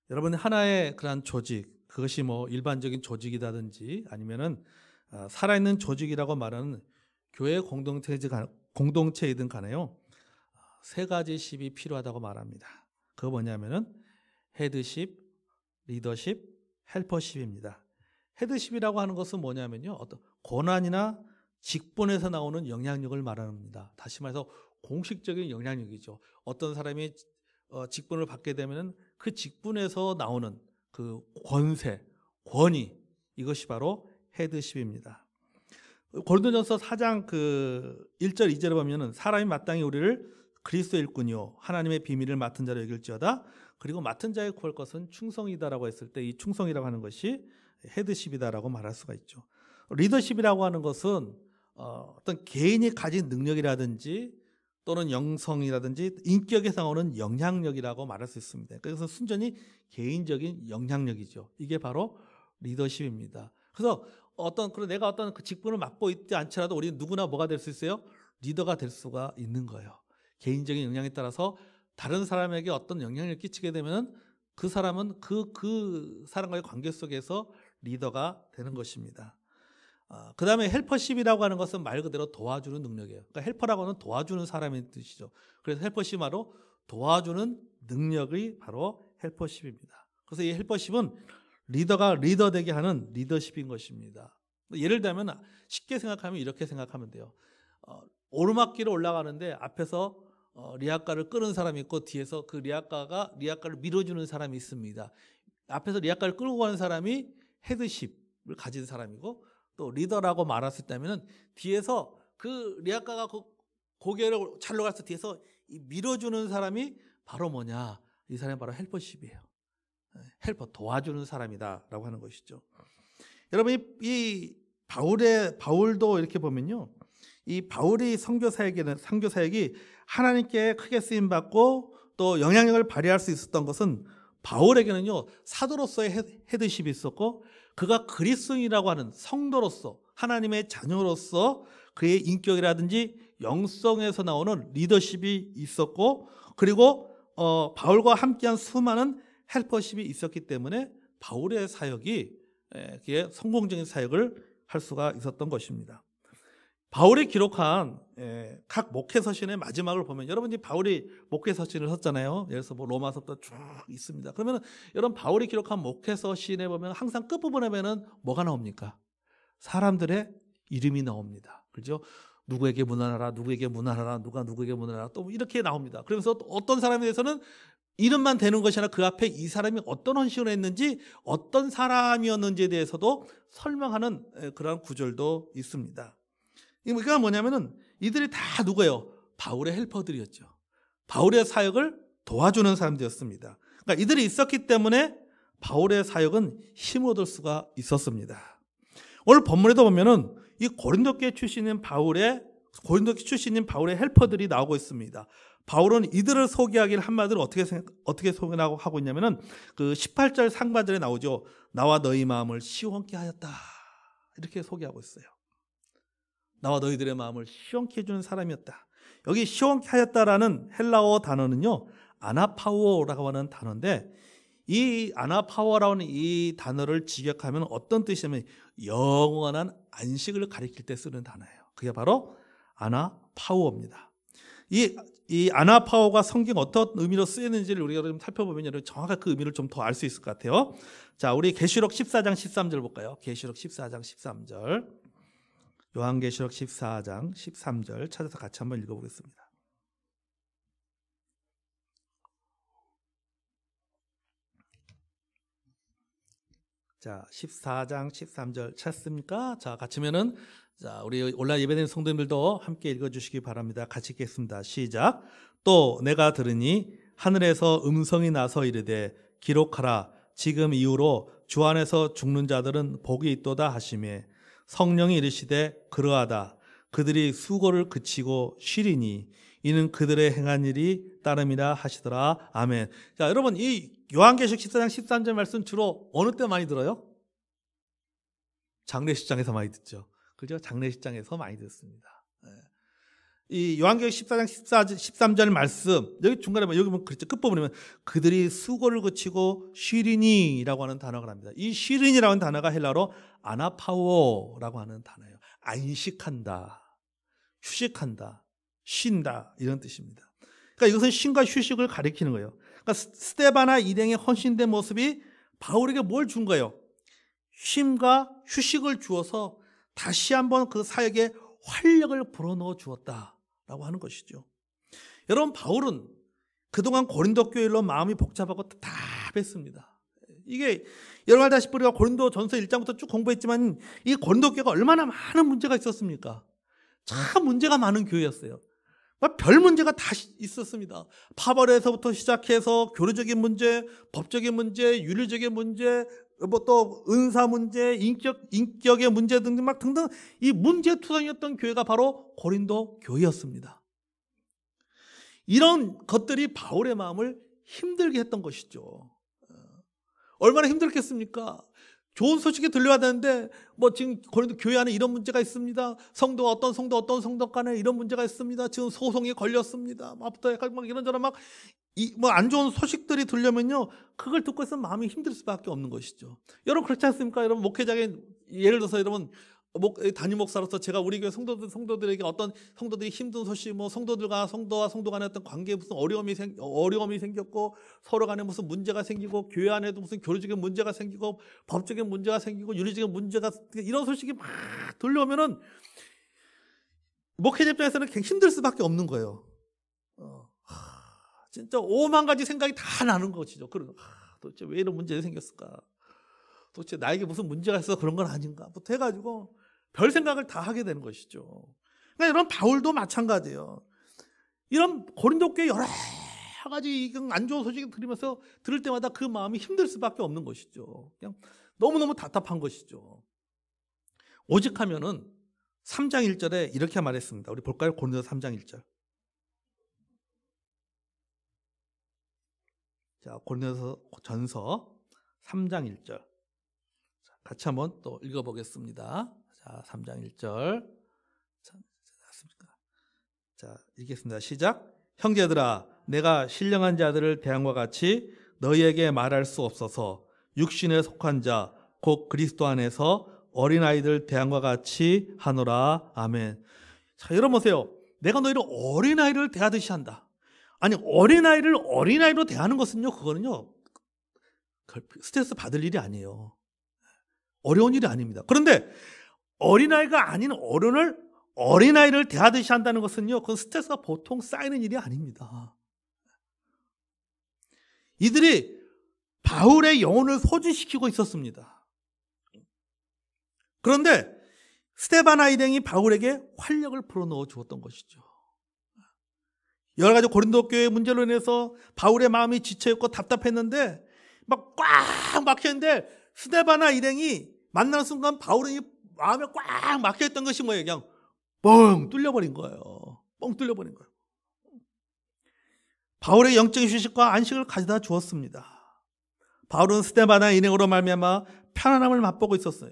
여러분 하나의 그러한 조직, 그것이 뭐 일반적인 조직이라든지 아니면은 살아있는 조직이라고 말하는 교회 공동체이든 간에요. 세 가지 십이 필요하다고 말합니다. 그거 뭐냐면은 헤드십, 리더십, 헬퍼십입니다. 헤드십이라고 하는 것은 뭐냐면요, 어떤 권한이나 직분에서 나오는 영향력을 말합니다. 다시 말해서 공식적인 영향력이죠. 어떤 사람이 직분을 받게 되면은 그 직분에서 나오는 그 권세, 권위, 이것이 바로 헤드십입니다. 고린도전서 4장 1절 2절에 보면은 사람이 마땅히 우리를 그리스도의 일꾼이요 하나님의 비밀을 맡은 자로 여길지어다. 그리고 맡은 자에 구할 것은 충성이다라고 했을 때 이 충성이라고 하는 것이 헤드십이다라고 말할 수가 있죠. 리더십이라고 하는 것은 어떤 개인이 가진 능력이라든지 또는 영성이라든지 인격에서 나오는 영향력이라고 말할 수 있습니다. 그래서 순전히 개인적인 영향력이죠. 이게 바로 리더십입니다. 그래서 내가 어떤 그 직분을 맡고 있지 않더라도 우리 누구나 뭐가 될 수 있어요? 리더가 될 수가 있는 거예요. 개인적인 영향에 따라서 다른 사람에게 어떤 영향력을 끼치게 되면 그 사람은 그 사람과의 관계 속에서 리더가 되는 것입니다. 그 다음에 헬퍼십이라고 하는 것은 말 그대로 도와주는 능력이에요. 그러니까 헬퍼라고 하는 도와주는 사람의 뜻이죠. 그래서 헬퍼십 바로 도와주는 능력이 바로 헬퍼십입니다. 그래서 이 헬퍼십은 리더가 리더되게 하는 리더십인 것입니다. 예를 들면 쉽게 생각하면 이렇게 생각하면 돼요. 오르막길을 올라가는데 앞에서 리아카를 끄는 사람이 있고 뒤에서 그 리아카를 밀어주는 사람이 있습니다. 앞에서 리아카를 끌고 가는 사람이 헤드십을 가진 사람이고 또 리더라고 말할 수 있다면 뒤에서 그 리아카가 고개를 잘로 가서 뒤에서 밀어주는 사람이 바로 뭐냐? 이 사람이 바로 헬퍼십이에요. 헬퍼, 도와주는 사람이다라고 하는 것이죠. 여러분 이 바울도 이렇게 보면요, 이 바울이 선교 사역이 하나님께 크게 쓰임 받고 또 영향력을 발휘할 수 있었던 것은 바울에게는요 사도로서의 헤드십이 있었고 그가 그리스도인이라고 하는 성도로서 하나님의 자녀로서 그의 인격이라든지 영성에서 나오는 리더십이 있었고 그리고 바울과 함께한 수많은 헬퍼십이 있었기 때문에 바울의 사역이 성공적인 사역을 할 수가 있었던 것입니다. 바울이 기록한 각 목회서신의 마지막을 보면 여러분이 바울이 목회서신을 썼잖아요. 예를 들어서 뭐 로마서부터 쭉 있습니다. 그러면 여러분 바울이 기록한 목회서신에 보면 항상 끝부분에 보면 뭐가 나옵니까? 사람들의 이름이 나옵니다. 그렇죠? 누구에게 문안하라, 누구에게 문안하라, 누가 누구에게 문안하라, 또 이렇게 나옵니다. 그러면서 어떤 사람에 대해서는 이름만 되는 것이 아니라 그 앞에 이 사람이 어떤 헌신을 했는지 어떤 사람이었는지에 대해서도 설명하는 그런 구절도 있습니다. 이게 뭐냐면은 이들이 다 누구예요? 바울의 헬퍼들이었죠. 바울의 사역을 도와주는 사람들이었습니다. 그러니까 이들이 있었기 때문에 바울의 사역은 힘을 얻을 수가 있었습니다. 오늘 본문에도 보면은 이 고린도교 출신인 바울의 헬퍼들이 나오고 있습니다. 바울은 이들을 소개하기를 한마디로 어떻게 소개하고 하고 있냐면은 그 18절 상반절에 나오죠. 나와 너희 마음을 시원케 하였다. 이렇게 소개하고 있어요. 나와 너희들의 마음을 시원케 해주는 사람이었다. 여기 시원케 하였다라는 헬라어 단어는요, 아나파우어라고 하는 단어인데 이 아나파우어라고 하는 이 단어를 직역하면 어떤 뜻이냐면 영원한 안식을 가리킬 때 쓰는 단어예요. 그게 바로 아나파우어입니다. 이 아나파우어가 성경 어떤 의미로 쓰이는지를 우리가 좀 살펴보면 정확하게 그 의미를 좀 더 알 수 있을 것 같아요. 자, 우리 계시록 14장 13절 볼까요? 계시록 14장 13절. 요한계시록 14장 13절 찾아서 같이 한번 읽어보겠습니다. 자, 14장 13절 찾습니까? 자, 같이면은 자, 우리 온라인 예배드리는 성도님들도 함께 읽어주시기 바랍니다. 같이 읽겠습니다. 시작. 또 내가 들으니 하늘에서 음성이 나서 이르되 기록하라. 지금 이후로 주 안에서 죽는 자들은 복이 있도다 하시매 성령이 이르시되 그러하다. 그들이 수고를 그치고 쉬리니 이는 그들의 행한 일이 따름이라 하시더라. 아멘. 자, 여러분 이 요한계시록 14장 13절 말씀 주로 어느 때 많이 들어요? 장례식장에서 많이 듣죠. 그죠? 장례식장에서 많이 듣습니다. 이 요한계시록 14장 13절 말씀, 여기 중간에 여기 보면 그렇죠. 끝부분에 그들이 수고를 그치고 쉬리니라고 하는 단어가 납니다. 이 쉬리니라고 하는 단어가 헬라어로 아나파오라고 하는 단어예요. 안식한다, 휴식한다, 쉰다 이런 뜻입니다. 그러니까 이것은 쉼과 휴식을 가리키는 거예요. 그러니까 스데바나 일행의 헌신된 모습이 바울에게 뭘 준 거예요? 쉼과 휴식을 주어서 다시 한번 그 사역에 활력을 불어넣어 주었다라고 하는 것이죠. 여러분, 바울은 그동안 고린도 교회로 마음이 복잡하고 답답했습니다. 이게 여러분 알다시피 우리가 고린도 전서 1장부터 쭉 공부했지만 이 고린도 교회가 얼마나 많은 문제가 있었습니까? 참 문제가 많은 교회였어요. 별 문제가 다 있었습니다. 파벌에서부터 시작해서 교류적인 문제, 법적인 문제, 윤리적인 문제, 뭐 또 은사 문제, 인격의 문제 등등 막 등등 이 문제투성이었던 교회가 바로 고린도 교회였습니다. 이런 것들이 바울의 마음을 힘들게 했던 것이죠. 얼마나 힘들겠습니까? 좋은 소식이 들려야 되는데 뭐 지금 고린도 교회 안에 이런 문제가 있습니다. 어떤 성도 간에 이런 문제가 있습니다. 지금 소송이 걸렸습니다. 막 이런저런 막 안 좋은 소식들이 들려면요, 그걸 듣고 있으면 마음이 힘들 수밖에 없는 것이죠. 여러분 그렇지 않습니까? 여러분 목회자의 예를 들어서 여러분 담임 목사로서 제가 우리 교회 성도들에게 어떤 성도들이 힘든 소식, 뭐 성도와 성도 간의 어떤 관계에 무슨 어려움이 생겼고 서로 간에 무슨 문제가 생기고 교회 안에도 무슨 교류적인 문제가 생기고 법적인 문제가 생기고 윤리적인 문제가 이런 소식이 막 들려오면은 목회자 입장에서는 굉장히 힘들 수밖에 없는 거예요. 진짜 5만 가지 생각이 다 나는 것이죠. 도대체 왜 이런 문제가 생겼을까? 도대체 나에게 무슨 문제가 있어서 그런 건 아닌가? 부터 해가지고 별 생각을 다 하게 되는 것이죠. 그러니까 이런 바울도 마찬가지예요. 이런 고린도 교회 여러 가지 안 좋은 소식을 들을 때마다 그 마음이 힘들 수밖에 없는 것이죠. 그냥 너무너무 답답한 것이죠. 오직 하면은 3장 1절에 이렇게 말했습니다. 우리 볼까요? 고린도서 3장 1절. 자, 고린도서 전서 3장 1절. 같이 한번 또 읽어보겠습니다. 자, 3장 1절. 자, 읽겠습니다. 시작. 형제들아, 내가 신령한 자들을 대함과 같이 너희에게 말할 수 없어서 육신에 속한 자, 곧 그리스도 안에서 어린아이들 대함과 같이 하노라. 아멘. 자, 여러분 보세요. 내가 너희를 어린아이를 대하듯이 한다. 아니, 어린아이를 어린아이로 대하는 것은요, 그거는요, 스트레스 받을 일이 아니에요. 어려운 일이 아닙니다. 그런데 어린아이가 아닌 어린아이를 대하듯이 한다는 것은요, 그건 스트레스가 보통 쌓이는 일이 아닙니다. 이들이 바울의 영혼을 소진시키고 있었습니다. 그런데 스데바나 일행이 바울에게 활력을 불어넣어 주었던 것이죠. 여러 가지 고린도 교회의 문제로 인해서 바울의 마음이 지쳐있고 답답했는데 막 꽉 막혔는데 스데바나 일행이 만나는 순간 바울은 마음에 꽉 막혀있던 것이 뭐예요? 그냥 뻥 뚫려버린 거예요. 뻥 뚫려버린 거예요. 바울의 영적인 휴식과 안식을 가져다 주었습니다. 바울은 스데바나 일행으로 말미암아 편안함을 맛보고 있었어요.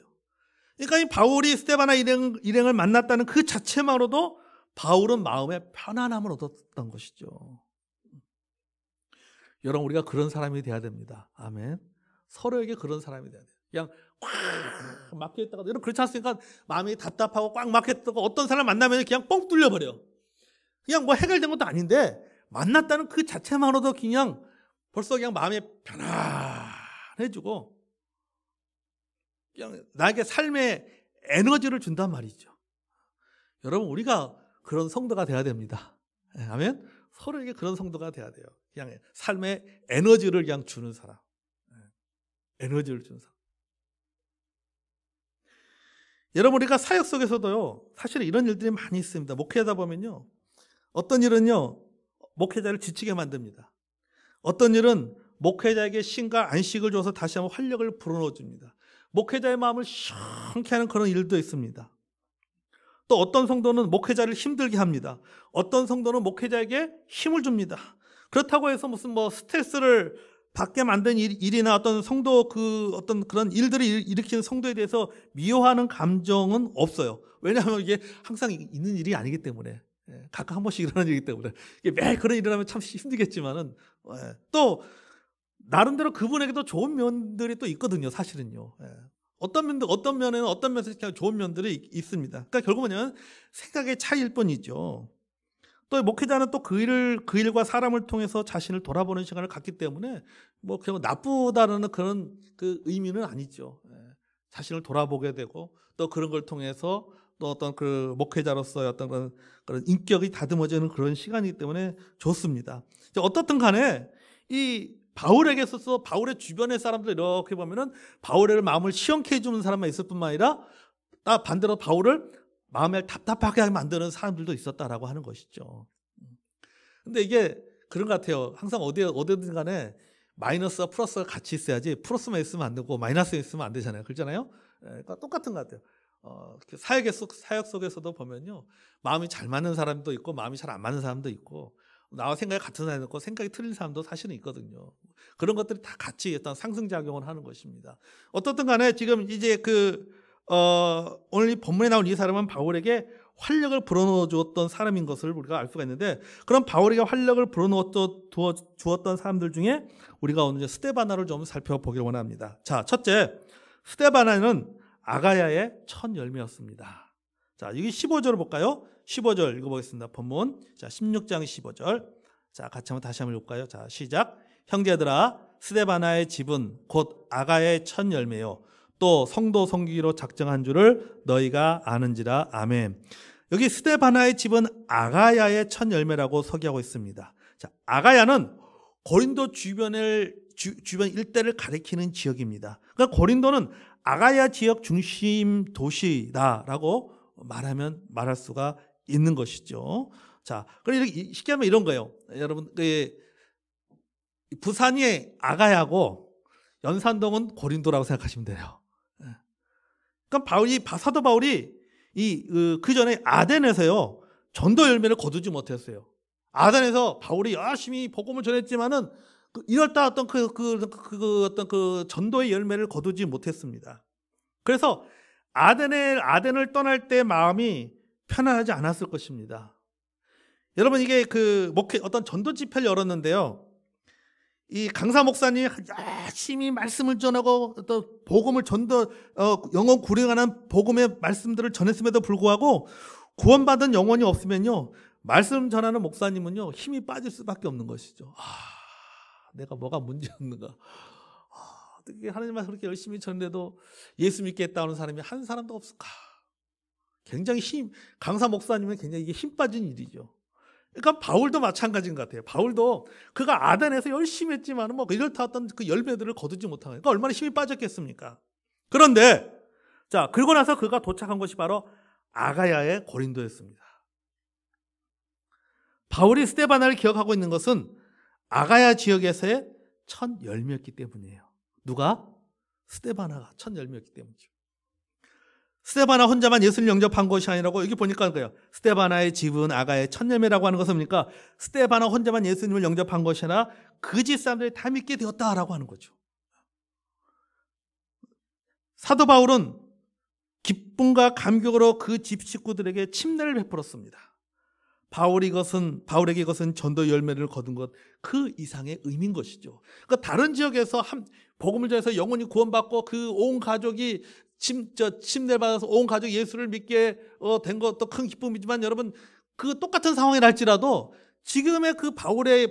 그러니까 이 바울이 스데바나 일행을 만났다는 그 자체만으로도 바울은 마음에 편안함을 얻었던 것이죠. 여러분, 우리가 그런 사람이 돼야 됩니다. 아멘. 서로에게 그런 사람이 돼야 돼요. 그냥 꽉 막혀있다가, 여러분 그렇지 않습니까? 마음이 답답하고 꽉 막혀있다가 어떤 사람 만나면 그냥 뻥 뚫려버려. 그냥 뭐 해결된 것도 아닌데 만났다는 그 자체만으로도 그냥 벌써 그냥 마음이 편안해지고 그냥 나에게 삶의 에너지를 준단 말이죠. 여러분, 우리가 그런 성도가 돼야 됩니다. 아멘. 서로에게 그런 성도가 돼야 돼요. 그냥 삶의 에너지를 그냥 주는 사람. 에너지를 주는 사람. 여러분, 우리가 사역 속에서도요, 사실 이런 일들이 많이 있습니다. 목회하다 보면요, 어떤 일은요, 목회자를 지치게 만듭니다. 어떤 일은 목회자에게 쉼과 안식을 줘서 다시 한번 활력을 불어넣어 줍니다. 목회자의 마음을 시원케 하는 그런 일도 있습니다. 또 어떤 성도는 목회자를 힘들게 합니다. 어떤 성도는 목회자에게 힘을 줍니다. 그렇다고 해서 무슨 뭐 스트레스를 받게 만든 일이나 어떤 성도 어떤 그런 일들을 일으키는 성도에 대해서 미워하는 감정은 없어요. 왜냐하면 이게 항상 있는 일이 아니기 때문에. 가끔 한 번씩 일어나는 일이기 때문에 이게 매일 그런 일을 하면 참 힘들겠지만은 또 나름대로 그분에게도 좋은 면들이 또 있거든요. 사실은요. 어떤 면에는 어떤 면에서 좋은 면들이 있습니다. 그러니까 결국은 생각의 차이일 뿐이죠. 또 목회자는 또 그 일과 사람을 통해서 자신을 돌아보는 시간을 갖기 때문에 뭐 그냥 나쁘다는 그런 그 의미는 아니죠. 자신을 돌아보게 되고 또 그런 걸 통해서 또 어떤 그 목회자로서의 어떤 그런 인격이 다듬어지는 그런 시간이기 때문에 좋습니다. 어떻든 간에 이 바울에게 있어서 바울의 주변의 사람들 이렇게 보면은 바울의 마음을 시원케 해주는 사람만 있을 뿐만 아니라 반대로 바울을 마음을 답답하게 만드는 사람들도 있었다라고 하는 것이죠. 근데 이게 그런 것 같아요. 항상 어디든 간에 마이너스와 플러스가 같이 있어야지 플러스만 있으면 안 되고 마이너스만 있으면 안 되잖아요. 그렇잖아요. 그러니까 똑같은 것 같아요. 사역 속에서도 보면요. 마음이 잘 맞는 사람도 있고 마음이 잘 안 맞는 사람도 있고 나와 생각이 같은 사람도 있고 생각이 틀린 사람도 사실은 있거든요. 그런 것들이 다 같이 어떤 상승작용을 하는 것입니다. 어떻든 간에 지금 이제 오늘 이 본문에 나온 이 사람은 바울에게 활력을 불어넣어 주었던 사람인 것을 우리가 알 수가 있는데 그럼 바울에게 활력을 불어넣어 주었던 사람들 중에 우리가 오늘 스데바나를 좀 살펴보기를 원합니다. 자, 첫째, 스데바나는 아가야의 첫 열매였습니다. 자, 여기 15절을 볼까요? 15절 읽어보겠습니다. 본문. 자, 16장 15절. 자, 같이 한번 다시 한번 읽을까요? 자, 시작. 형제들아, 스데바나의 집은 곧 아가야의 첫 열매요. 또 성도 섬기기로 작정한 줄을 너희가 아는지라. 아멘. 여기 스데바나의 집은 아가야의 첫 열매라고 서기하고 있습니다. 자, 아가야는 고린도 주변 일대를 가리키는 지역입니다. 그러니까 고린도는 아가야 지역 중심 도시다라고 말할 수가 있는 것이죠. 자, 그럼 쉽게 하면 이런 거예요. 여러분, 부산이 아가야고 연산동은 고린도라고 생각하시면 돼요. 그러니까 사도 바울이 그 전에 아덴에서요 전도 열매를 거두지 못했어요. 아덴에서 바울이 열심히 복음을 전했지만은 이럴다 어떤 어떤 그 전도의 열매를 거두지 못했습니다. 그래서 아덴을 떠날 때 마음이 편안하지 않았을 것입니다. 여러분 이게 어떤 전도 집회를 열었는데요. 이 강사 목사님이 열심히 말씀을 전하고 또 복음을 영혼 구령하는 복음의 말씀들을 전했음에도 불구하고 구원받은 영혼이 없으면요 말씀 전하는 목사님은요 힘이 빠질 수밖에 없는 것이죠. 내가 뭐가 문제였는가? 어떻게 하나님 말씀 그렇게 열심히 전해도 예수 믿겠다 하는 사람이 한 사람도 없을까? 굉장히 강사 목사님은 굉장히 이게 힘 빠진 일이죠. 그러니까 바울도 마찬가지인 것 같아요. 바울도 그가 아덴에서 열심히 했지만 뭐 이렇다 어떤 그 열매들을 거두지 못한 거예요. 그러니까 얼마나 힘이 빠졌겠습니까? 그런데 자, 그러고 나서 그가 도착한 곳이 바로 아가야의 고린도였습니다. 바울이 스데바나를 기억하고 있는 것은 아가야 지역에서의 첫 열매였기 때문이에요. 누가? 스데바나가 첫 열매였기 때문이죠. 스데바나 혼자만 예수를 영접한 것이 아니라고 여기 보니까 그래요. 스데바나의 집은 아가의 첫 열매라고 하는 것은 뭡니까? 스데바나 혼자만 예수님을 영접한 것이 아니라 그 집 사람들이 다 믿게 되었다라고 하는 거죠. 사도 바울은 기쁨과 감격으로 그 집 식구들에게 침례를 베풀었습니다. 바울에게 이것은 전도 열매를 거둔 것 그 이상의 의미인 것이죠. 그러니까 다른 지역에서 복음을 전해서 영혼이 구원받고 그 온 가족이 침례를 받아서 온 가족이 예수를 믿게 된 것도 큰 기쁨이지만 여러분 그 똑같은 상황이라 할지라도 지금의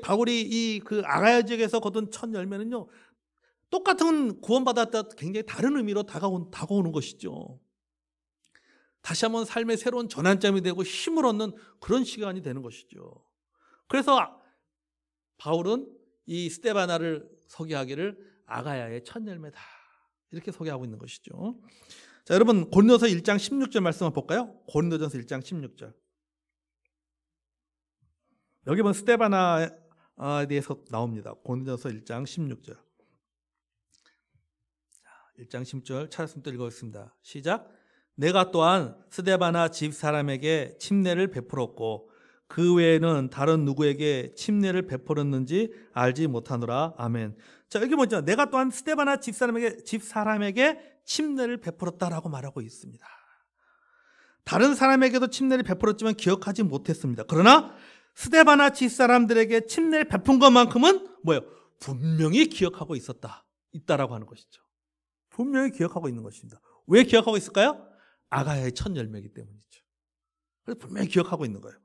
바울이 그 아가야 지역에서 거둔 첫 열매는요 똑같은 구원받았다 굉장히 다른 의미로 다가오는 것이죠. 다시 한번 삶의 새로운 전환점이 되고 힘을 얻는 그런 시간이 되는 것이죠. 그래서 바울은 이 스데바나를 소개하기를 아가야의 첫 열매다 이렇게 소개하고 있는 것이죠. 자, 여러분 고린도서 1장 16절 말씀 한번 볼까요? 고린도전서 1장 16절. 여기 보면 스데바나에 대해서 나옵니다. 고린도전서 1장 16절. 1장 16절 찾았으면 또 읽어보겠습니다. 시작. 내가 또한 스데바나 집 사람에게 침례를 베풀었고 그 외에는 다른 누구에게 침례를 베풀었는지 알지 못하노라. 아멘. 자, 여기 보죠. 내가 또한 스데바나 집 사람에게 침례를 베풀었다라고 말하고 있습니다. 다른 사람에게도 침례를 베풀었지만 기억하지 못했습니다. 그러나 스데바나 집사람들에게 침례를 베푼 것만큼은 뭐예요? 분명히 기억하고 있다라고 하는 것이죠. 분명히 기억하고 있는 것입니다. 왜 기억하고 있을까요? 아가야의 첫 열매이기 때문이죠. 그래서 분명히 기억하고 있는 거예요.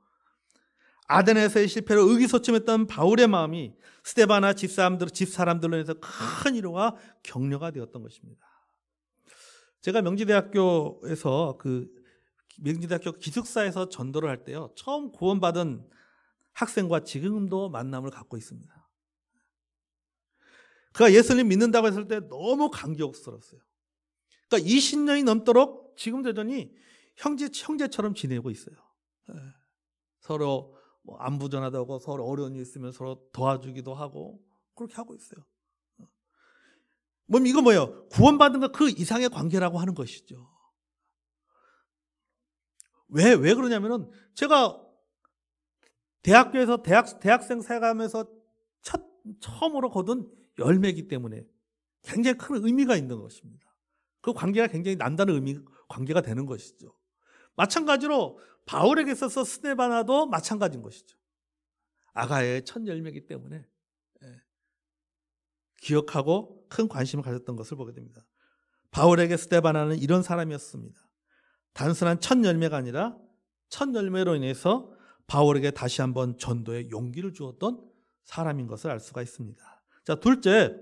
아덴에서의 실패로 의기소침했던 바울의 마음이 스데바나 집사람들로 인해서 큰 위로와 격려가 되었던 것입니다. 제가 명지대학교에서 명지대학교 기숙사에서 전도를 할 때요, 처음 구원받은 학생과 지금도 만남을 갖고 있습니다. 그가 예수님 믿는다고 했을 때 너무 감격스러웠어요. 그러니까 20년이 넘도록 지금도 여전히 형제처럼 지내고 있어요. 서로 안부 전하도 하고, 서로 어려운 일 있으면 서로 도와주기도 하고, 그렇게 하고 있어요. 이거 뭐예요? 구원받은 것 그 이상의 관계라고 하는 것이죠. 왜 그러냐면은, 제가 대학교에서 대학생 생활하면서 처음으로 거둔 열매이기 때문에 굉장히 큰 의미가 있는 것입니다. 그 관계가 굉장히 남다른 관계가 되는 것이죠. 마찬가지로 바울에게 있어서 스데바나도 마찬가지인 것이죠. 아가야의 첫 열매이기 때문에 기억하고 큰 관심을 가졌던 것을 보게 됩니다. 바울에게 스데바나는 이런 사람이었습니다. 단순한 첫 열매가 아니라 첫 열매로 인해서 바울에게 다시 한번 전도의 용기를 주었던 사람인 것을 알 수가 있습니다. 자, 둘째,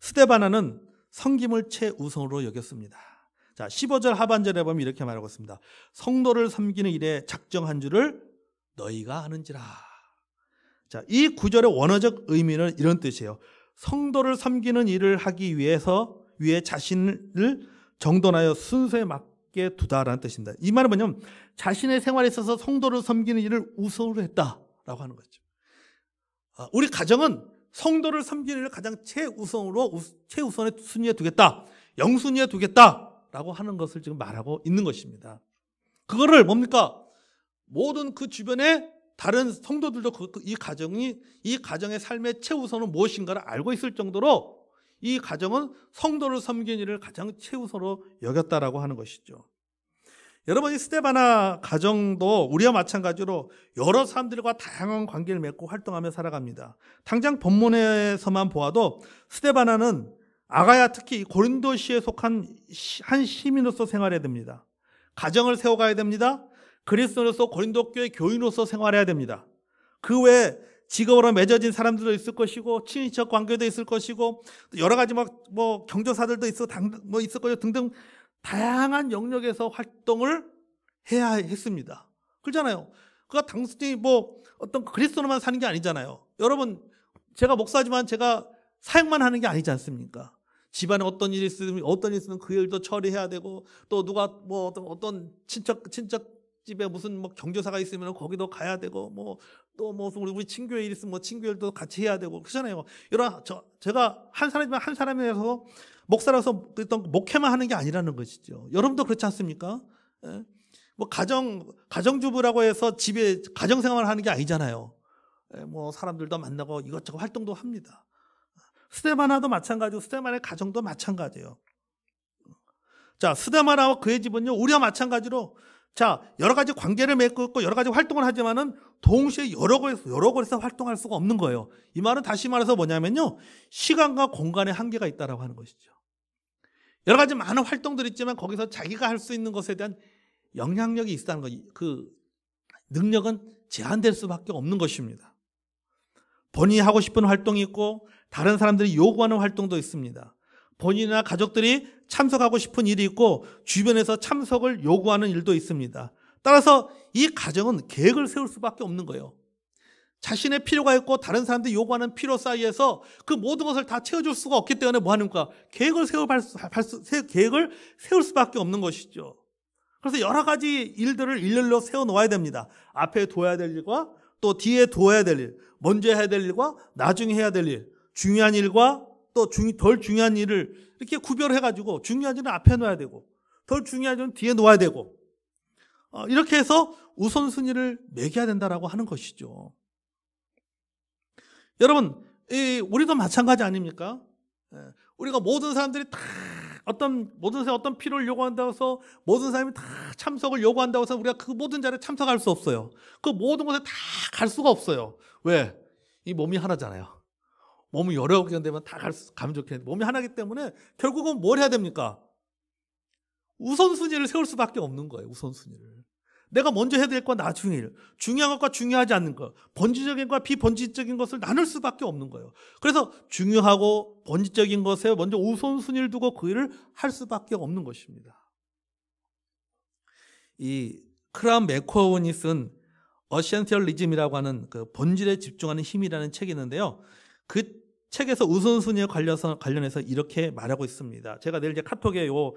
스데바나는 섬김을 최우선으로 여겼습니다. 자, 15절 하반절에 보면 이렇게 말하고 있습니다. 성도를 섬기는 일에 작정한 줄을 너희가 아는지라. 자, 이 구절의 원어적 의미는 이런 뜻이에요. 성도를 섬기는 일을 하기 위해 자신을 정돈하여 순서에 맞게 두다라는 뜻입니다. 이 말은 뭐냐면 자신의 생활에 있어서 성도를 섬기는 일을 우선으로 했다라고 하는 거죠. 우리 가정은 성도를 섬기는 일을 가장 최우선의 순위에 두겠다, 영순위에 두겠다라고 하는 것을 지금 말하고 있는 것입니다. 그거를 뭡니까? 모든 그 주변에 다른 성도들도 이 가정의 삶의 최우선은 무엇인가를 알고 있을 정도로 이 가정은 성도를 섬기는 일을 가장 최우선으로 여겼다라고 하는 것이죠. 여러분, 이 스데바나 가정도 우리와 마찬가지로 여러 사람들과 다양한 관계를 맺고 활동하며 살아갑니다. 당장 본문에서만 보아도 스데바나는 아가야, 특히 고린도시에 속한 한 시민으로서 생활해야 됩니다. 가정을 세워가야 됩니다. 그리스도로서 고린도 교회 교인으로서 생활해야 됩니다. 그 외에 직업으로 맺어진 사람들도 있을 것이고, 친인척 관계도 있을 것이고, 여러 가지 경조사들도 있을 것이고 등등 다양한 영역에서 활동을 해야 했습니다. 그렇잖아요. 그가 단순히 어떤 그리스도로만 사는 게 아니잖아요. 여러분, 제가 목사지만 제가 사역만 하는 게 아니지 않습니까? 집안에 어떤 일이 있으면 그 일도 처리해야 되고, 또 누가 어떤 친척 집에 무슨 경조사가 있으면 거기도 가야 되고, 우리 친교회 일 있으면 친교회도 같이 해야 되고, 그렇잖아요. 제가 한 사람이면 한 사람에서 목사라서 어떤 목회만 하는 게 아니라는 것이죠. 여러분도 그렇지 않습니까? 예? 가정주부라고 해서 집에 가정생활을 하는 게 아니잖아요. 예, 사람들도 만나고 이것저것 활동도 합니다. 스데바나도 마찬가지고, 스데바나의 가정도 마찬가지예요. 자, 스데바나와 그의 집은요, 우리와 마찬가지로 여러 가지 관계를 맺고 있고 여러 가지 활동을 하지만은 동시에 여러 곳에서 활동할 수가 없는 거예요. 이 말은 다시 말해서 뭐냐면요, 시간과 공간의 한계가 있다라고 하는 것이죠. 여러 가지 많은 활동들이 있지만 거기서 자기가 할 수 있는 것에 대한 영향력이 있다는 거, 그 능력은 제한될 수밖에 없는 것입니다. 본인이 하고 싶은 활동이 있고 다른 사람들이 요구하는 활동도 있습니다. 본인이나 가족들이 참석하고 싶은 일이 있고 주변에서 참석을 요구하는 일도 있습니다. 따라서 이 가정은 계획을 세울 수밖에 없는 거예요. 자신의 필요가 있고 다른 사람들이 요구하는 필요 사이에서 그 모든 것을 다 채워줄 수가 없기 때문에 뭐 하는가? 계획을 세울 수밖에 없는 것이죠. 그래서 여러 가지 일들을 일렬로 세워놓아야 됩니다. 앞에 둬야 될 일과 또 뒤에 둬야 될 일, 먼저 해야 될 일과 나중에 해야 될 일, 중요한 일과 또 덜 중요한 일을 이렇게 구별해가지고 중요한 일은 앞에 놓아야 되고 덜 중요한 일은 뒤에 놓아야 되고, 이렇게 해서 우선순위를 매겨야 된다라고 하는 것이죠. 여러분, 우리도 마찬가지 아닙니까? 우리가 모든 사람들이 다 모든 사람이 어떤 필요를 요구한다고 해서 모든 사람이 다 참석을 요구한다고 해서 우리가 그 모든 자리에 참석할 수 없어요. 그 모든 곳에 다 갈 수가 없어요. 왜? 이 몸이 하나잖아요. 몸이 여러 개 되면 다 가면 좋겠는데 몸이 하나이기 때문에 결국은 뭘 해야 됩니까? 우선순위를 세울 수밖에 없는 거예요. 우선순위를. 내가 먼저 해야 될 건 나중에 일, 중요한 것과 중요하지 않는 것, 본질적인 것과 비본질적인 것을 나눌 수밖에 없는 거예요. 그래서 중요하고 본질적인 것에 먼저 우선순위를 두고 그 일을 할 수밖에 없는 것입니다. 이 크람 맥코운이 쓴 어센셜리즘이라고 하는 그 본질에 집중하는 힘이라는 책이 있는데요. 그 책에서 우선순위에 관련해서 이렇게 말하고 있습니다. 제가 내일 이제 카톡에 요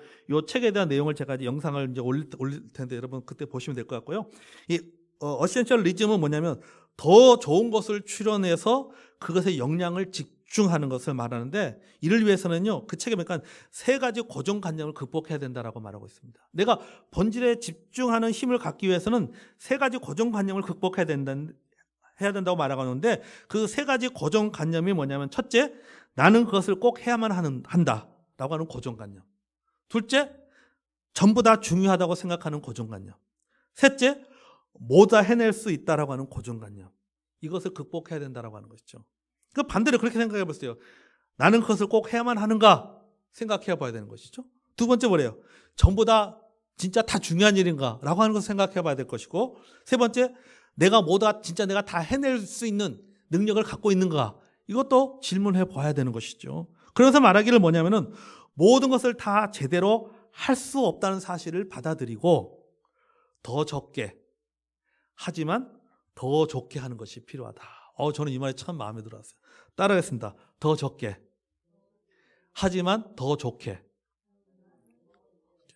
책에 대한 내용을 제가 이제 영상을 이제 올릴 텐데 여러분 그때 보시면 될 것 같고요. 이 어센셜리즘은 뭐냐면 더 좋은 것을 추려내서 그것에 영향을 집중하는 것을 말하는데 이를 위해서는요. 그 책에 보니까 3가지 고정관념을 극복해야 된다라고 말하고 있습니다. 내가 본질에 집중하는 힘을 갖기 위해서는 3가지 고정관념을 극복해야 된다고 말하고 하는데 그 3가지 고정관념이 뭐냐면 첫째, 나는 그것을 꼭 해야만 한다라고 하는 고정관념. 둘째, 전부 다 중요하다고 생각하는 고정관념. 셋째, 모두 해낼 수 있다라고 하는 고정관념. 이것을 극복해야 된다라고 하는 것이죠. 그 반대로 그렇게 생각해 보세요. 나는 그것을 꼭 해야만 하는가 생각해 봐야 되는 것이죠. 두 번째 뭐래요? 전부 다 진짜 다 중요한 일인가 라고 하는 것을 생각해 봐야 될 것이고 세 번째, 내가 진짜 내가 다 해낼 수 있는 능력을 갖고 있는가? 이것도 질문해 봐야 되는 것이죠. 그래서 말하기를 뭐냐면은 모든 것을 다 제대로 할 수 없다는 사실을 받아들이고 더 적게 하지만 더 좋게 하는 것이 필요하다. 저는 이 말이 참 마음에 들었어요. 따라하겠습니다. 더 적게 하지만 더 좋게.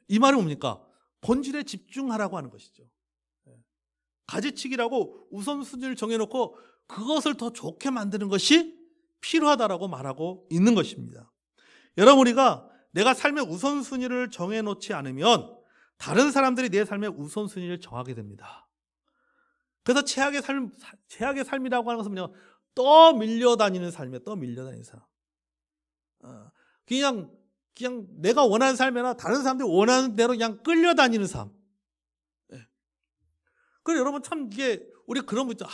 이 말이 뭡니까? 본질에 집중하라고 하는 것이죠. 가지치기라고 우선순위를 정해놓고 그것을 더 좋게 만드는 것이 필요하다라고 말하고 있는 것입니다. 여러분 우리가 내가 삶의 우선순위를 정해놓지 않으면 다른 사람들이 내 삶의 우선순위를 정하게 됩니다. 그래서 최악의 삶이라고 하는 것은 뭐냐? 떠밀려다니는 삶이에요. 떠밀려다니는 삶. 그냥 내가 원하는 삶이나 다른 사람들이 원하는 대로 그냥 끌려다니는 삶. 그래 여러분 참 이게 우리 그런 거 있죠.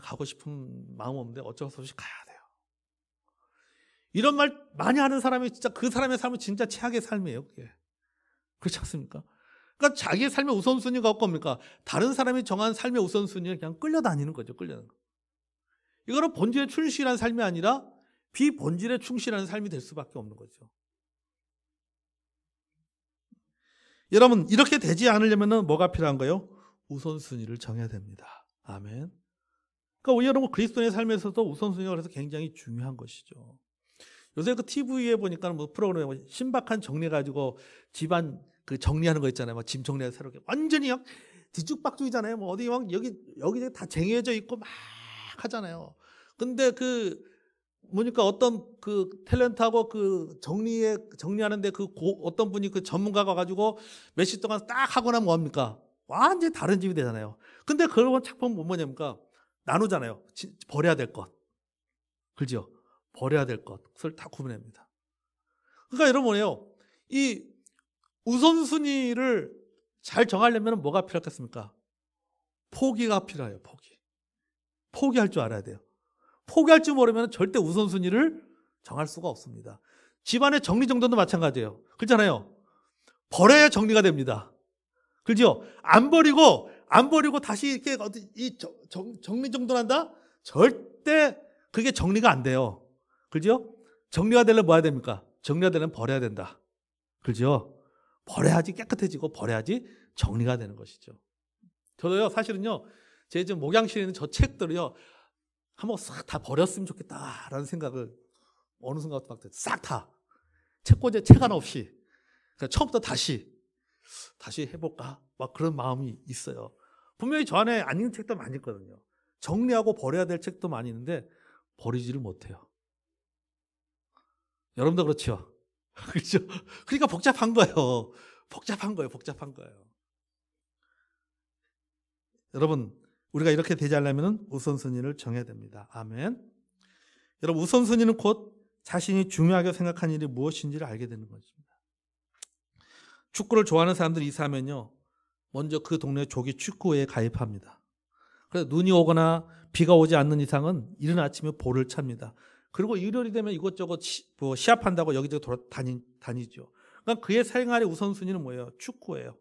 가고 싶은 마음 없는데 어쩔 수 없이 가야 돼요. 이런 말 많이 하는 사람이 진짜 그 사람의 삶은 진짜 최악의 삶이에요. 그게. 그렇지 않습니까? 그러니까 자기의 삶의 우선순위가 어떻습니까? 다른 사람이 정한 삶의 우선순위를 그냥 끌려다니는 거죠. 끌려다니는 거. 이거는 본질에 충실한 삶이 아니라 비본질에 충실한 삶이 될 수밖에 없는 거죠. 여러분 이렇게 되지 않으려면 뭐가 필요한 거예요? 우선순위를 정해야 됩니다. 아멘. 그러니까 여러분 그리스도인의 삶에서도 우선순위가 그래서 굉장히 중요한 것이죠. 요새 그 TV에 보니까 뭐 프로그램에 신박한 정리 가지고 집안 그 정리하는 거 있잖아요. 막 짐 정리해서 새롭게 완전히 막 뒤죽박죽이잖아요. 뭐 어디 막 여기 다 쟁여져 있고 막 하잖아요. 근데 뭐니까 어떤 그 탤런트하고 그 정리하는데 어떤 분이 그 전문가가 가지고 몇십 동안 딱 하고 나면 뭡니까? 완전히 다른 집이 되잖아요. 근데 그런 작품 뭐냐니까 나누잖아요. 버려야 될 것. 그죠? 버려야 될 것을 다 구분합니다. 그러니까 여러분 뭐예요? 이 우선순위를 잘 정하려면 뭐가 필요하겠습니까? 포기가 필요해요. 포기할 줄 알아야 돼요. 포기할 줄 모르면 절대 우선순위를 정할 수가 없습니다. 집안의 정리정돈도 마찬가지예요. 그렇잖아요. 버려야 정리가 됩니다. 그렇죠? 안 버리고 다시 이렇게 정리정돈한다? 절대 그게 정리가 안 돼요. 그렇죠? 정리가 되려면 뭐 해야 됩니까? 정리가 되려면 버려야 된다. 그렇죠? 버려야지 깨끗해지고 버려야지 정리가 되는 것이죠. 저도요 사실은요 제 지금 목양실에 있는 저 책들을요 한번 싹 다 버렸으면 좋겠다라는 생각을 어느 순간부터 막 싹 다 책꽂이에 책 하나 없이 그러니까 처음부터 다시 해볼까 막 그런 마음이 있어요. 분명히 저 안에 안 읽는 책도 많이 있거든요. 정리하고 버려야 될 책도 많이 있는데 버리지를 못해요. 여러분도 그렇죠? 그렇죠? 그러니까 복잡한 거예요. 복잡한 거예요. 여러분 우리가 이렇게 되지 않으려면 우선순위를 정해야 됩니다. 아멘. 여러분 우선순위는 곧 자신이 중요하게 생각하는 일이 무엇인지를 알게 되는 것입니다. 축구를 좋아하는 사람들이 이사하면요, 먼저 그 동네 조기 축구회에 가입합니다. 그래서 눈이 오거나 비가 오지 않는 이상은 이른 아침에 볼을 찹니다. 그리고 일요일이 되면 이것저것 시합한다고 여기저기 다니죠. 그러니까 그의 생활의 우선순위는 뭐예요? 축구예요.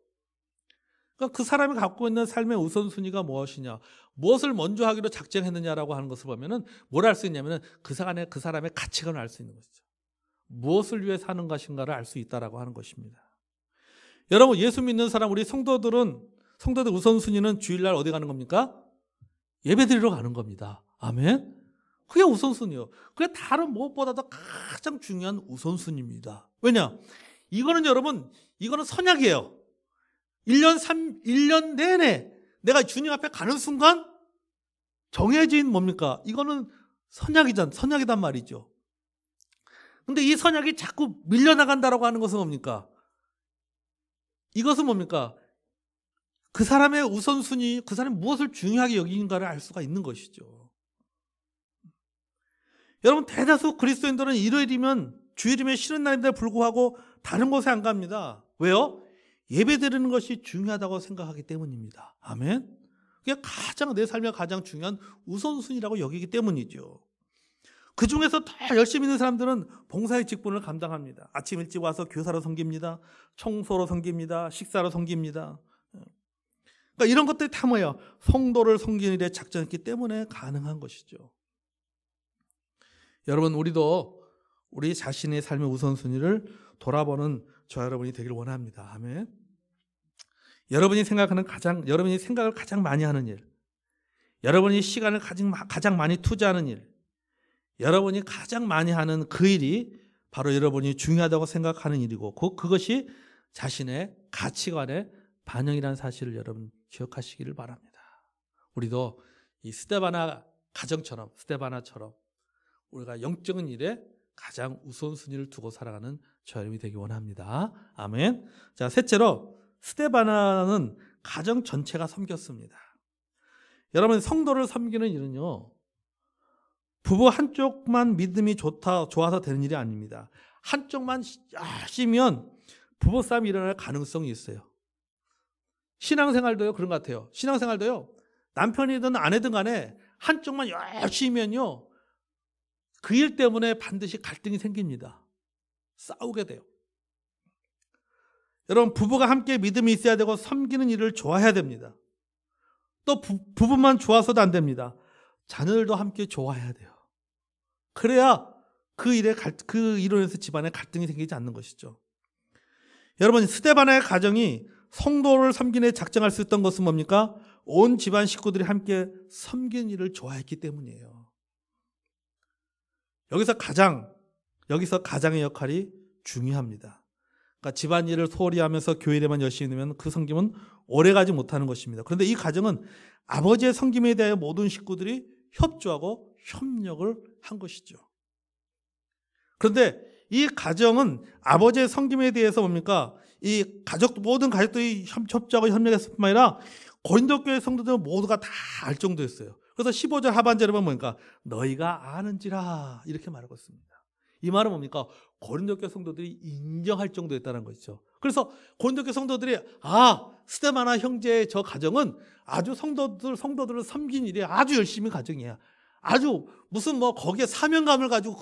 그러니까 그 사람이 갖고 있는 삶의 우선순위가 무엇이냐, 무엇을 먼저 하기로 작정했느냐라고 하는 것을 보면은 뭘 알 수 있냐면은 그 사람의 가치관을 알 수 있는 것이죠. 무엇을 위해 사는 것인가를 알 수 있다라고 하는 것입니다. 여러분, 예수 믿는 사람, 우리 성도들 우선순위는 주일날 어디 가는 겁니까? 예배드리러 가는 겁니다. 아멘. 그게 우선순위예요. 그게 다른 무엇보다도 가장 중요한 우선순위입니다. 왜냐? 이거는 여러분, 이거는 선약이에요. 1년 내내 내가 주님 앞에 가는 순간 정해진 뭡니까? 이거는 선약이단 말이죠. 근데 이 선약이 자꾸 밀려나간다라고 하는 것은 뭡니까? 이것은 뭡니까? 그 사람의 우선순위, 그 사람이 무엇을 중요하게 여기는가를 알 수가 있는 것이죠. 여러분, 대다수 그리스도인들은 일요일이면, 주일이면 쉬는 날인데 불구하고 다른 곳에 안 갑니다. 왜요? 예배 드리는 것이 중요하다고 생각하기 때문입니다. 아멘. 그게 내 삶의 가장 중요한 우선순위라고 여기기 때문이죠. 그 중에서 더 열심히 있는 사람들은 봉사의 직분을 감당합니다. 아침 일찍 와서 교사로 섬깁니다. 청소로 섬깁니다. 식사로 섬깁니다. 그러니까 이런 것들이 다 뭐예요? 성도를 섬기는 일에 작정했기 때문에 가능한 것이죠. 여러분, 우리도 우리 자신의 삶의 우선순위를 돌아보는 저 여러분이 되길 원합니다. 아멘. 여러분이 생각을 가장 많이 하는 일, 여러분이 시간을 가장 많이 투자하는 일, 여러분이 가장 많이 하는 그 일이 바로 여러분이 중요하다고 생각하는 일이고, 그것이 자신의 가치관의 반영이라는 사실을 여러분 기억하시기를 바랍니다. 우리도 이 스데바나처럼 우리가 영적인 일에 가장 우선순위를 두고 살아가는 저 여러분이 되기 원합니다. 아멘. 자, 셋째로 스데바나는 가정 전체가 섬겼습니다. 여러분, 성도를 섬기는 일은요, 부부 한쪽만 믿음이 좋아서 되는 일이 아닙니다. 한쪽만 하시면 부부싸움이 일어날 가능성이 있어요. 신앙생활도요, 그런 것 같아요. 신앙생활도요, 남편이든 아내든 간에 한쪽만 열심히 하면요, 그 일 때문에 반드시 갈등이 생깁니다. 싸우게 돼요. 여러분, 부부가 함께 믿음이 있어야 되고 섬기는 일을 좋아해야 됩니다. 또 부부만 좋아서도 안 됩니다. 자녀들도 함께 좋아해야 돼요. 그래야 그 일로 인해서 집안에 갈등이 생기지 않는 것이죠. 여러분, 스데바나의 가정이 성도를 섬기는 데 작정할 수 있던 것은 뭡니까? 온 집안 식구들이 함께 섬기는 일을 좋아했기 때문이에요. 여기서 가장의 역할이 중요합니다. 그러니까 집안일을 소홀히 하면서 교회에만 열심히 넣으면 그 섬김은 오래가지 못하는 것입니다. 그런데 이 가정은 아버지의 섬김에 대하여 모든 식구들이 협조하고 협력을 한 것이죠. 그런데 이 가정은 아버지의 섬김에 대해서 뭡니까? 모든 가족들이 협조하고 협력했을 뿐만 아니라 고린도 교회 성도들은 모두가 다 알 정도였어요. 그래서 15절 하반절에 보면 뭡니까? 너희가 아는지라 이렇게 말하고 있습니다. 이 말은 뭡니까? 고린도 교회 성도들이 인정할 정도였다는 것이죠. 그래서 고린도 교회 성도들이 스데바나 형제의 저 가정은 아주 성도들을 섬긴 일에 아주 열심히 가정이야. 아주 무슨 거기에 사명감을 가지고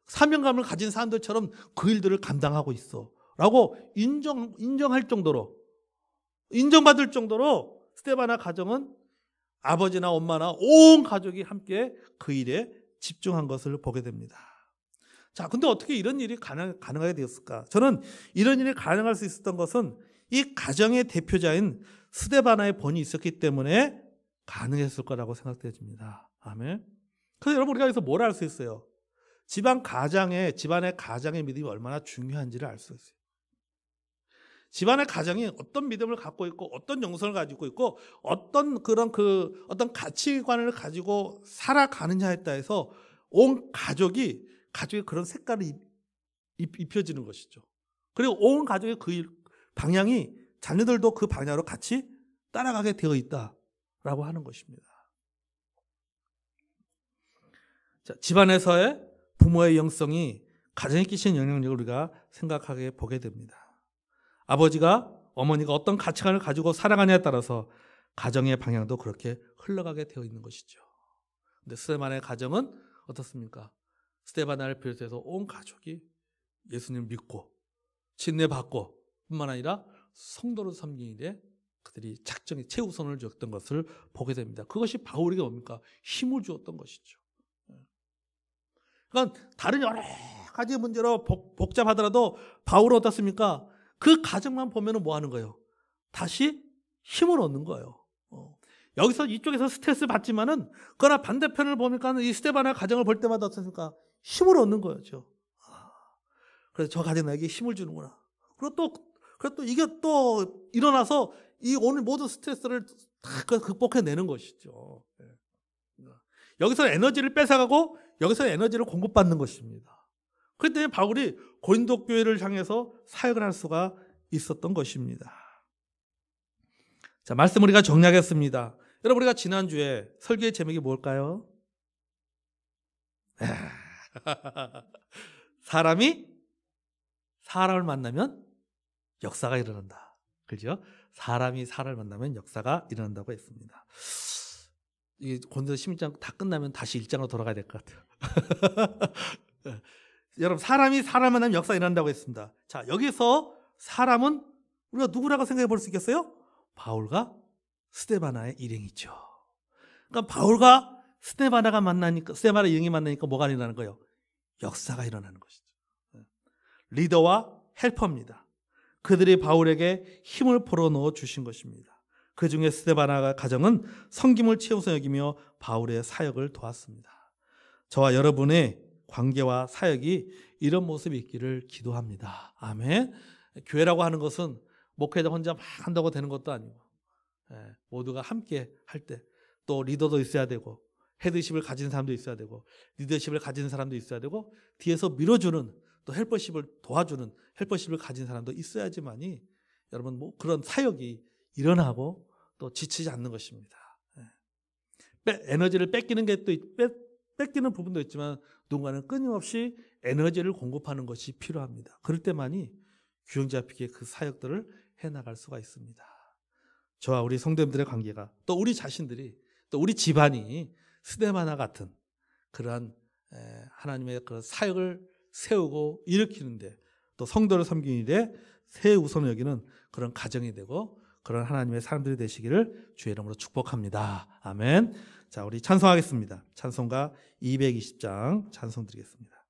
사명감을 가진 사람들처럼 그 일들을 감당하고 있어. 라고 인정할 정도로, 인정받을 정도로 스데바나 가정은 아버지나 엄마나 온 가족이 함께 그 일에 집중한 것을 보게 됩니다. 자, 근데 어떻게 이런 일이 가능하게 되었을까? 저는 이런 일이 가능할 수 있었던 것은 이 가정의 대표자인 스데바나의 본이 있었기 때문에 가능했을 거라고 생각되어집니다. 아멘. 그래서 여러분, 우리가 여기서 뭘 알 수 있어요? 집안의 가장의 믿음이 얼마나 중요한지를 알 수 있어요. 집안의 가정이 어떤 믿음을 갖고 있고 어떤 영성을 가지고 있고 어떤 가치관을 가지고 살아가느냐에 따라서 온 가족의 그런 색깔을 입혀지는 것이죠. 그리고 온 가족의 그 방향이 자녀들도 그 방향으로 같이 따라가게 되어 있다라고 하는 것입니다. 자, 집안에서의 부모의 영성이 가정에 끼치는 영향력을 우리가 생각하게 보게 됩니다. 아버지가 어머니가 어떤 가치관을 가지고 살아가냐에 따라서 가정의 방향도 그렇게 흘러가게 되어 있는 것이죠. 근데 스테바나의 가정은 어떻습니까? 스테바나를 비롯해서 온 가족이 예수님을 믿고 침례받고 뿐만 아니라 성도로 섬기는 데 그들이 작정이 최우선을 줬던 것을 보게 됩니다. 그것이 바울에게 뭡니까? 힘을 주었던 것이죠. 그러니까 다른 여러 가지 문제로 복잡하더라도 바울은 어떻습니까? 그 가정만 보면 뭐 하는 거예요? 다시 힘을 얻는 거예요. 여기서 이쪽에서 스트레스 받지만은 그러나 반대편을 보니까 이 스테바나의 가정을 볼 때마다 어떻습니까? 힘을 얻는 거죠. 그래서 저 가정 나에게 힘을 주는구나. 그리고 또 이게 또 일어나서 이 오늘 모든 스트레스를 다 극복해내는 것이죠. 여기서 에너지를 뺏어가고 여기서 에너지를 공급받는 것입니다. 그렇기 때문에 바울이 고린도 교회를 향해서 사역을 할 수가 있었던 것입니다. 자, 말씀 우리가 정리하겠습니다. 여러분, 우리가 지난주에 설교의 제목이 뭘까요? 사람이 사람을 만나면 역사가 일어난다. 그죠? 사람이 사람을 만나면 역사가 일어난다고 했습니다. 이 고린도 16장 다 끝나면 다시 1장으로 돌아가야 될 것 같아요. 여러분, 사람이 사람을 만나면 역사가 일어난다고 했습니다. 자, 여기서 사람은 우리가 누구라고 생각해 볼 수 있겠어요? 바울과 스테바나의 일행이죠. 그러니까 바울과 스테바나가 만나니까, 스테바나 일행이 만나니까 뭐가 일어나는 거예요? 역사가 일어나는 것이죠. 리더와 헬퍼입니다. 그들이 바울에게 힘을 불어넣어 주신 것입니다. 그 중에 스테바나 가정은 섬김을 최우선 여기며 바울의 사역을 도왔습니다. 저와 여러분의 관계와 사역이 이런 모습이 있기를 기도합니다. 아멘. 교회라고 하는 것은 목회자 혼자 막 한다고 되는 것도 아니고, 모두가 함께 할 때 또 리더도 있어야 되고, 헤드십을 가진 사람도 있어야 되고, 리더십을 가진 사람도 있어야 되고, 뒤에서 밀어주는 또 헬퍼십을 도와주는 헬퍼십을 가진 사람도 있어야지만이 여러분 뭐 그런 사역이 일어나고 또 지치지 않는 것입니다. 에너지를 뺏기는 게 또 뺏기는 부분도 있지만 누군가는 끊임없이 에너지를 공급하는 것이 필요합니다. 그럴 때만이 균형 잡히게 그 사역들을 해나갈 수가 있습니다. 저와 우리 성도님들의 관계가 또 우리 자신들이 또 우리 집안이 스데바나 같은 그러한 하나님의 그 사역을 세우고 일으키는데 또 성도를 섬기는 일에 최우선을 여기는 그런 가정이 되고 그런 하나님의 사람들이 되시기를 주의 이름으로 축복합니다. 아멘. 자, 우리 찬송하겠습니다. 찬송가 220장 찬송 드리겠습니다.